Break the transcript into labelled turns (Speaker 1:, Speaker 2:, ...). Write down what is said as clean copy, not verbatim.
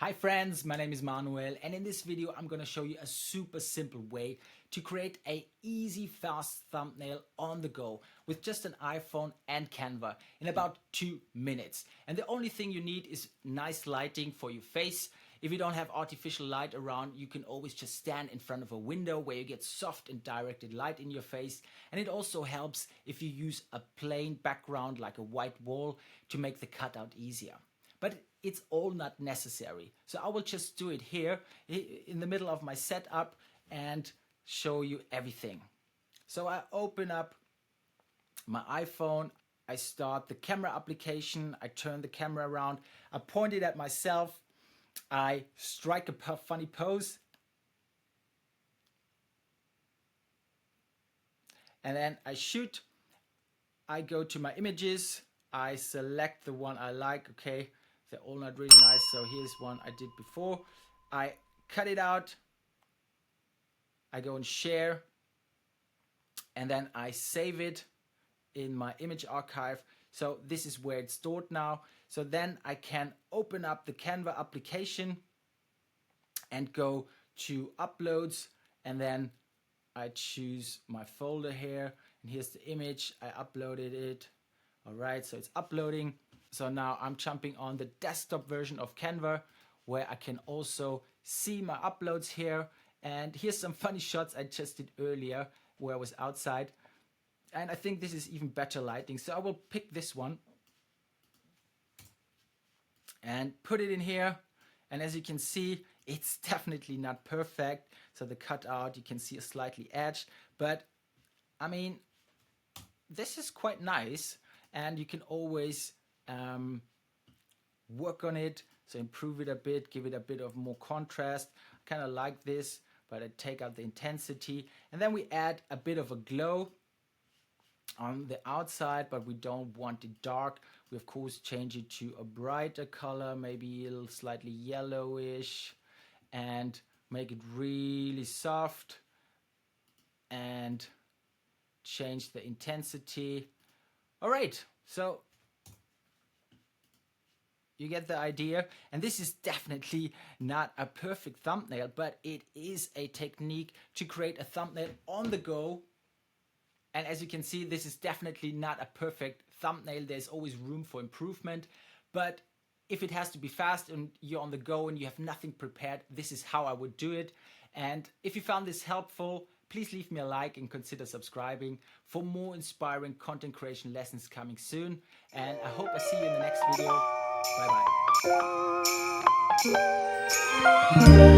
Speaker 1: Hi friends, my name is Manuel, and in this video I'm going to show you a super simple way to create a easy fast thumbnail on the go with just an iPhone and Canva in about 2 minutes. And the only thing you need is nice lighting for your face. If you don't have artificial light around, you can always just stand in front of a window where you get soft and directed light in your face. And it also helps if you use a plain background like a white wall to make the cutout easier. But it's all not necessary. So I will just do it here in the middle of my setup and show you everything. So I open up my iPhone, I start the camera application, I turn the camera around, I point it at myself, I strike a funny pose, and then I shoot. I go to my images, I select the one I like. Okay, they're all not really nice, so here's one I did before. I cut it out, I go and share, and then I save it in my image archive. So this is where it's stored now. So then I can open up the Canva application and go to uploads, and then I choose my folder here, and here's the image. I uploaded it. All right, so it's uploading. So now I'm jumping on the desktop version of Canva, where I can also see my uploads here. And here's some funny shots I just did earlier where I was outside. And I think this is even better lighting. So I will pick this one and put it in here. And as you can see, it's definitely not perfect. So the cutout, you can see a slightly edge, but I mean, this is quite nice, and you can always work on it. So improve it a bit, give it a bit of more contrast. I kind of like this, but I take out the intensity, and then we add a bit of a glow on the outside, but we don't want it dark. We of course change it to a brighter color, maybe a little slightly yellowish, and make it really soft, and change the intensity. All right, so you get the idea. And this is definitely not a perfect thumbnail, but it is a technique to create a thumbnail on the go. And as you can see, this is definitely not a perfect thumbnail. There's always room for improvement. But if it has to be fast and you're on the go and you have nothing prepared, this is how I would do it. And if you found this helpful, please leave me a like and consider subscribing for more inspiring content creation lessons coming soon. And I hope I see you in the next video. Bye bye.